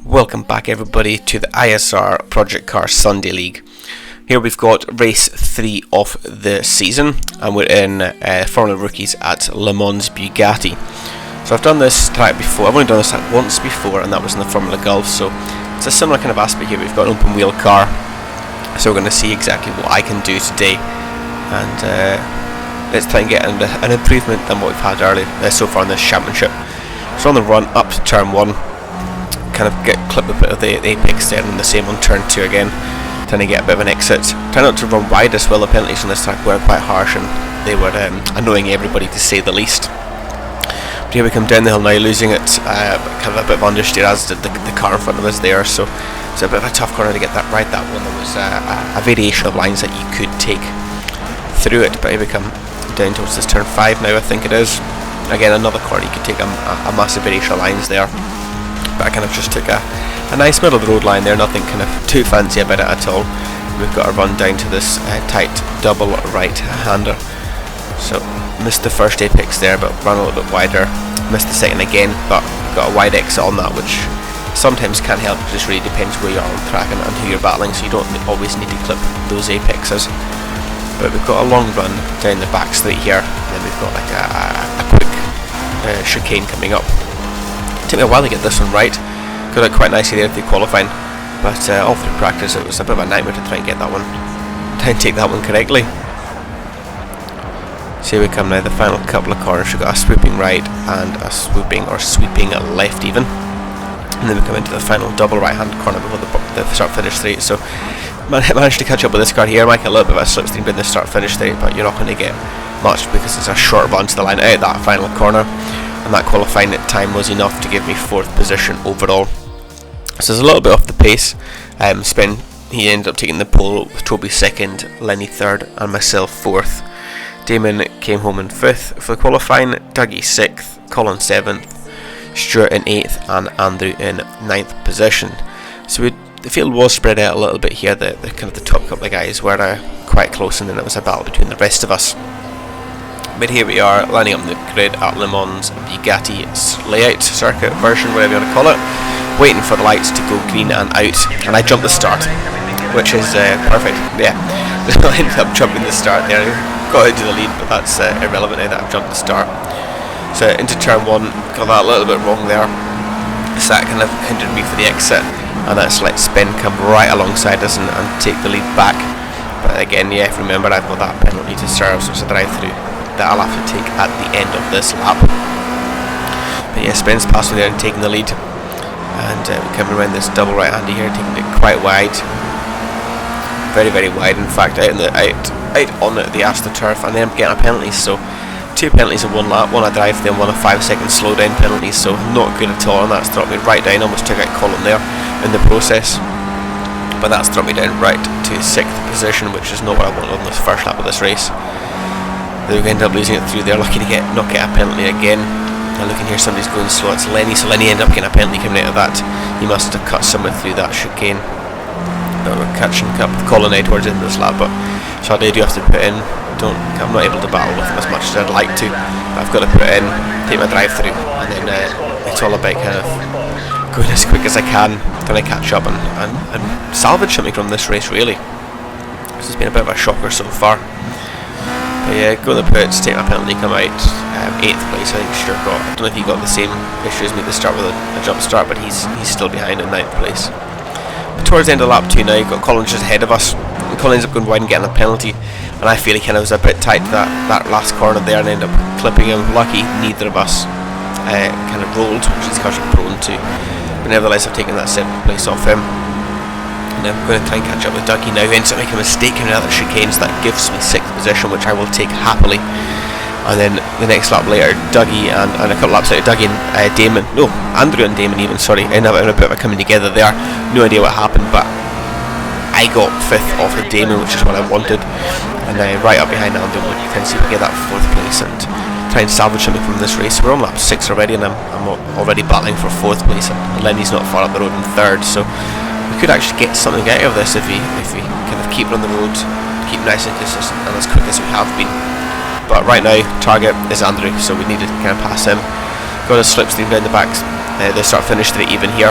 Welcome back everybody to the ISR Project Car Sunday League. Here we've got race 3 of the season and we're in Formula Rookies at Le Mans Bugatti. So I've done this track before, I've only done this track once before, and that was in the Formula Gulf, so it's a similar kind of aspect here. We've got an open wheel car, so we're going to see exactly what I can do today, and let's try and get an improvement than what we've had earlier so far in this championship. So on the run up to turn 1, kind of clip a bit of the apex there, and the same on turn 2 again, trying to get a bit of an exit. Try not to run wide as well. The penalties on this track were quite harsh and they were annoying everybody to say the least. But here we come down the hill now, losing it, kind of a bit of understeer as did the car in front of us there, so it's a bit of a tough corner to get that right. That one, there was a variation of lines that you could take through it, but here we come down towards this turn 5 now, I think it is. Again, another corner, you could take a massive variation of lines there, but I kind of just took a nice middle of the road line there, nothing kind of too fancy about it at all. We've got to run down to this tight double right-hander, so missed the first apex there but run a little bit wider, missed the second again but got a wide exit on that, which sometimes can help. It just really depends where you are on the track and who you're battling, so you don't always need to clip those apexes. But we've got a long run down the back straight here, and then we've got like a quick chicane coming up. Took me a while to get this one right, got it quite nicely there through qualifying, but all through practice it was a bit of a nightmare to try and get that one, try and take that one correctly. So here we come now, the final couple of corners. We've got a swooping right and a swooping or sweeping left even, and then we come into the final double right hand corner before the start finish straight. So managed to catch up with this car here. Might get a little bit of a slipstream in the start finish straight, but you're not going to get much because it's a short run to the line out that final corner, and that qualifying time was enough to give me 4th position overall. So it's a little bit off the pace. Spin, he ended up taking the pole with Toby 2nd, Lenny 3rd and myself 4th. Damon came home in 5th for the qualifying, Dougie 6th, Colin 7th, Stuart in 8th and Andrew in 9th position. So the field was spread out a little bit here. The kind of the top couple of guys were quite close, and then it was a battle between the rest of us. But here we are, lining up the grid at Le Mans Bugatti layout circuit version, whatever you want to call it, waiting for the lights to go green and out, and I jumped the start, which is perfect. Yeah, I ended up jumping the start there. Got into the lead, but that's irrelevant now that I've jumped the start. So into turn 1, got that a little bit wrong there, so that kind of hindered me for the exit, and that's let Spin come right alongside us and take the lead back. But again, yeah, remember I've got that penalty to serve, so it's a drive through that I'll have to take at the end of this lap. But yeah, Spin's passing there and taking the lead, and we're coming around this double right-hander here, taking it quite wide, very wide. In fact, out on the AstroTurf, and then I'm getting a penalty. So 2 penalties in 1 lap, one a drive, then one a 5-second slow down penalty. So not good at all, and that's dropped me right down. Almost took out Colin there in the process, but that's dropped me down right to 6th position, which is not what I wanted on this first lap of this race. Then we end up losing it through there, lucky to not get a penalty again. And looking here, somebody's going slow, it's Lenny, so Lenny ended up getting a penalty coming out of that. He must have cut somewhere through that chicane. But we're catching up with Colin now towards the end of this lap, but so I do have to put in. I'm not able to battle with him as much as I'd like to, but I've got to put in, take my drive through, and then it's all about kind of going as quick as I can, trying to catch up and salvage something from this race really. This has been a bit of a shocker so far. But yeah, go to the pits, take my penalty, come out 8th place. I think Stuart got, I don't know if he got the same issue as me at the start with a jump start, but he's still behind in 9th place. But towards the end of lap 2 now, you've got Colin just ahead of us, and Colin ends up going wide and getting a penalty, and I feel he kind of was a bit tight to that last corner there and ended up clipping him. Lucky neither of us kind of rolled, which these cars are prone to, but nevertheless I've taken that 7th place off him. And I'm going to try and catch up with Dougie now, who ends up making a mistake coming out of the chicane, so that gives me 6th position, which I will take happily. And then the next lap later, Dougie and a couple laps later, Dougie and Andrew and Damon even, sorry, ended up having a bit of a coming together there. No idea what happened, but I got 5th off of Damon, which is what I wanted. And right up behind Andrew, we can see if we get that 4th place and try and salvage something from this race. We're on lap 6 already, and I'm already battling for 4th place, and Lenny's not far up the road in 3rd, so we could actually get something out of this if we kind of keep it on the road, keep nice and consistent and as quick as we have been. But right now, target is Andrew, so we need to kind of pass him. Got a slipstream down the back, the start finish straight even here.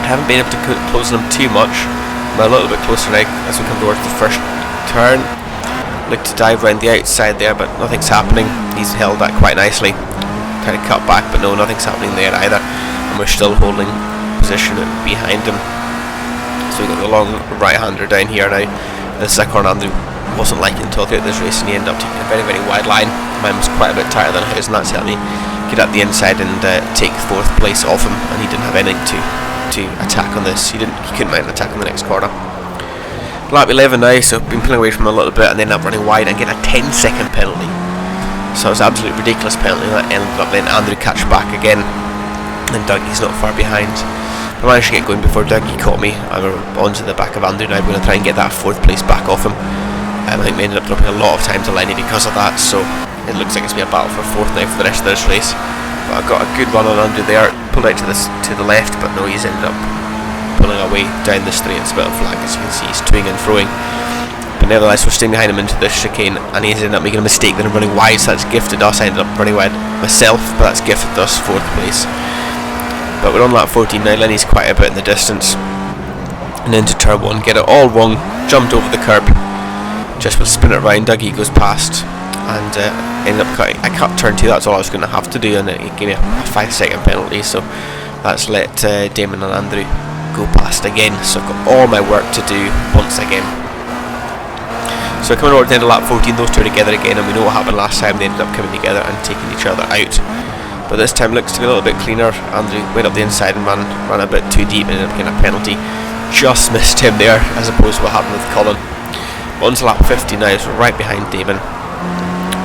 haven't been able to close them too much. I'm a little bit closer now as we come towards the first turn. Look to dive around the outside there, but nothing's happening. He's held that quite nicely. Trying to cut back, but no, nothing's happening there either. And we're still holding position behind him. So we've got the long right-hander down here now. This is a corner Andrew wasn't liking until throughout this race, and he ended up taking a very, very wide line. Mine was quite a bit tighter than his, and that's helped me get up the inside and take 4th place off him, and he didn't have anything to attack on this. He couldn't mount an attack on the next corner. Lap 11 now, so I've been pulling away from him a little bit and then up running wide and getting a 10-second penalty. So it was an absolutely ridiculous penalty that ended up letting Andrew catch back again, and Dougie's not far behind. I managed to get going before Dougie caught me. I'm onto the back of Andrew now. I'm going to try and get that 4th place back off him. I think we ended up dropping a lot of time to Lenny because of that, so it looks like it's going to be a battle for 4th now for the rest of this race. But I got a good run on Andrew there, pulled out to the left, but no, he's ended up pulling away down the straight. It's a bit of flag, as you can see, he's toing and throwing. But nevertheless, we're staying behind him into this chicane, and he's ended up making a mistake then running wide, so that's gifted us. I ended up running wide myself, but that's gifted us 4th place. But we're on lap 14 now. Lenny's quite a bit in the distance, and into turn 1, get it all wrong, jumped over the curb, just with spin it round. Dougie goes past, and ended up cutting. I cut turn 2, that's all I was going to have to do, and it gave me a 5-second penalty, so that's let Damon and Andrew go past again. So I've got all my work to do once again. So coming over to the end of lap 14, those two are together again, and we know what happened last time. They ended up coming together and taking each other out. But this time looks to be a little bit cleaner. Andrew went up the inside and ran a bit too deep and ended up getting a penalty. Just missed him there, as opposed to what happened with Colin. On to lap 50 now, so right behind Damon.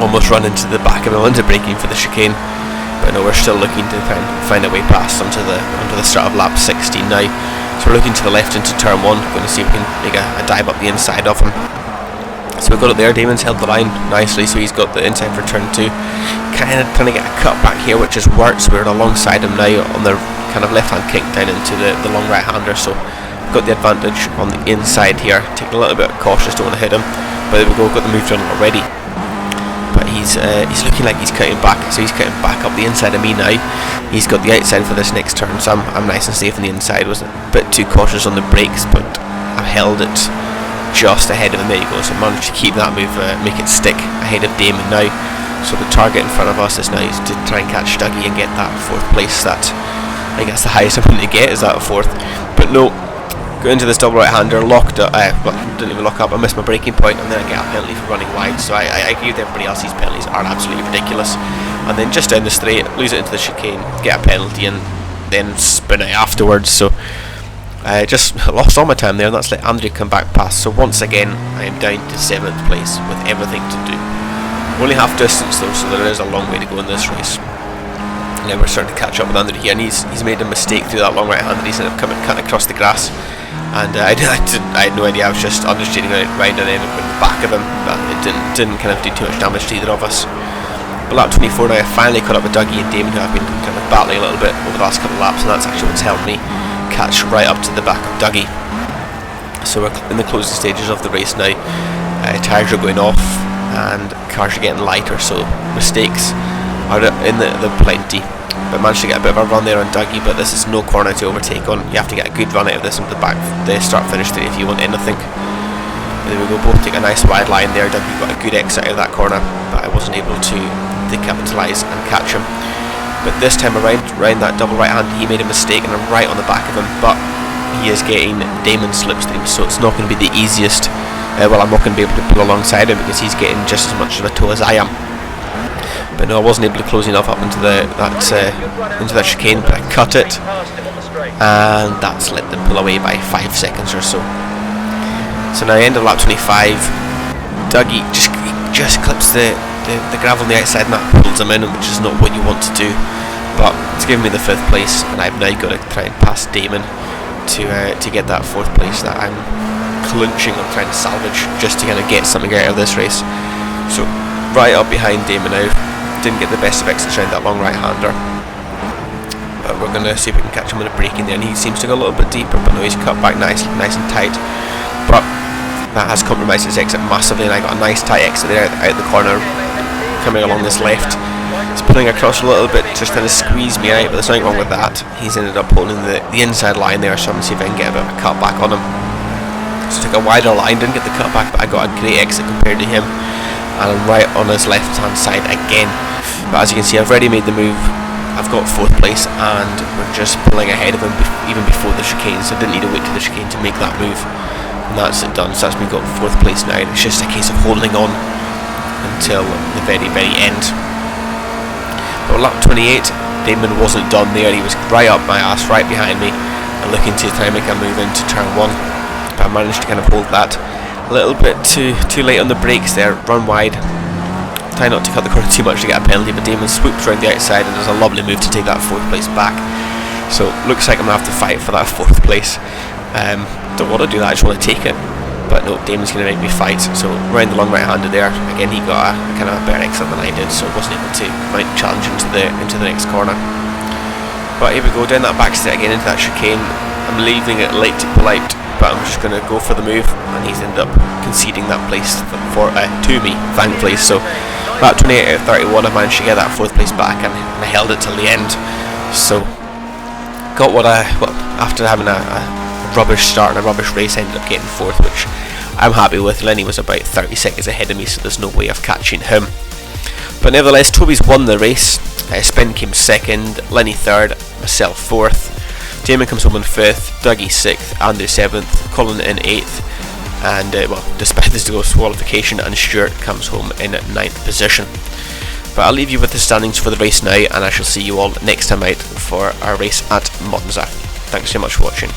Almost run into the back of him, onto braking for the chicane. But no, we're still looking to try and find a way past onto the start of lap 16 now. So we're looking to the left into turn 1, going to see if we can make a dive up the inside of him. So we've got it there. Damon's held the line nicely, so he's got the inside for turn 2. Kind of trying to get a cut back here, which has worked. So we're alongside him now on the kind of left hand kick down into the long right hander. So got the advantage on the inside here. Taking a little bit cautious, don't want to hit him. But there we go, got the move done already. But he's looking like he's cutting back, so he's cutting back up the inside of me now. He's got the outside for this next turn, so I'm nice and safe on the inside. Was a bit too cautious on the brakes, but I've held it just ahead of him. There you go, so I managed to keep that move, make it stick ahead of Damon now. So the target in front of us is now to try and catch Dougie and get that 4th place. That I think that's the highest I'm going to get, is that 4th. But no, go into this double right hander, locked up, well, didn't even lock up, I missed my braking point, and then I get a penalty for running wide. So I agree with everybody else, these penalties are absolutely ridiculous. And then just down the straight, lose it into the chicane, get a penalty, and then spin it afterwards. So I just lost all my time there, and that's let Andrew come back past. So once again, I am down to 7th place with everything to do. Only half distance though, so there is a long way to go in this race. And then we're starting to catch up with Andrew here, and he's made a mistake through that long right hand, and he's ended up cutting across the grass. And I had no idea. I was just understeering around and ended up in the back of him. But it didn't kind of do too much damage to either of us. But lap 24 now, I finally caught up with Dougie and Damon, who I've been kind of battling a little bit over the last couple of laps, and that's actually what's helped me catch right up to the back of Dougie. So we're in the closing stages of the race now. Tyres are going off and cars are getting lighter, so mistakes are in the plenty. But managed to get a bit of a run there on Dougie, but this is no corner to overtake on. You have to get a good run out of this into the back, the start-finish straight if you want anything. There we go, both take a nice wide line there. Dougie got a good exit out of that corner, but I wasn't able to capitalise and catch him. But this time around that double right hand, he made a mistake and I'm right on the back of him, but he is getting Damon's slipstream, so it's not going to be the easiest. Well, I'm not going to be able to pull alongside him because he's getting just as much of a tow as I am. But no, I wasn't able to close enough up into that chicane, but I cut it, and that's let them pull away by 5 seconds or so. So now end of lap 25, Dougie just clips the gravel on the outside, and that pulls him in, which is not what you want to do. But it's given me the 5th place, and I've now got to try and pass Damon to get that 4th place that I'm clinching on trying to salvage, just to kind of get something out of this race. So right up behind Damon now. Didn't get the best of exits around that long right hander, but we're going to see if we can catch him with a break in there, and he seems to go a little bit deeper, but no, he's cut back nice and tight. But that has compromised his exit massively, and I got a nice tight exit there out the corner coming along this left. He's pulling across a little bit, just trying to squeeze me out, but there's nothing wrong with that. He's ended up holding the inside line there, so I'm going to see if I can get a bit of a cut back on him. So took a wider line, didn't get the cut back, but I got a great exit compared to him. And I'm right on his left hand side again. But as you can see, I've already made the move. I've got 4th place, and we're just pulling ahead of him even before the chicane, so I didn't need to wait to the chicane to make that move. And that's it done, so that's me got 4th place now. It's just a case of holding on until the very, very end. But lap 28, Damon wasn't done there. He was right up my ass, right behind me, and looking to try and make a move into turn 1. But I managed to kind of hold that. A little bit too late on the brakes there, run wide. Try not to cut the corner too much to get a penalty, but Damon swoops around the outside and does a lovely move to take that 4th place back. So looks like I'm going to have to fight for that 4th place. Don't want to do that, I just want to take it. But no, Damon's going to make me fight. So round the long right-hander there, again he got a kind of a better exit than I did, so wasn't able to mount challenge into the next corner. But here we go, down that back straight again into that chicane. I'm leaving it late to pull out, but I'm just going to go for the move, and he's ended up conceding that place to me, thankfully. So about 28 out of 31, I managed to get that 4th place back, and I held it till the end. So got after having a rubbish start and a rubbish race, I ended up getting 4th, which I'm happy with. Lenny was about 30 seconds ahead of me, so there's no way of catching him. But nevertheless, Toby's won the race. Spin came 2nd, Lenny 3rd, myself 4th. Damon comes home in 5th, Dougie 6th, Andrew 7th, Colin in 8th, and despite this disqualification, and Stuart comes home in 9th position. But I'll leave you with the standings for the race now, and I shall see you all next time out for our race at Monza. Thanks so much for watching.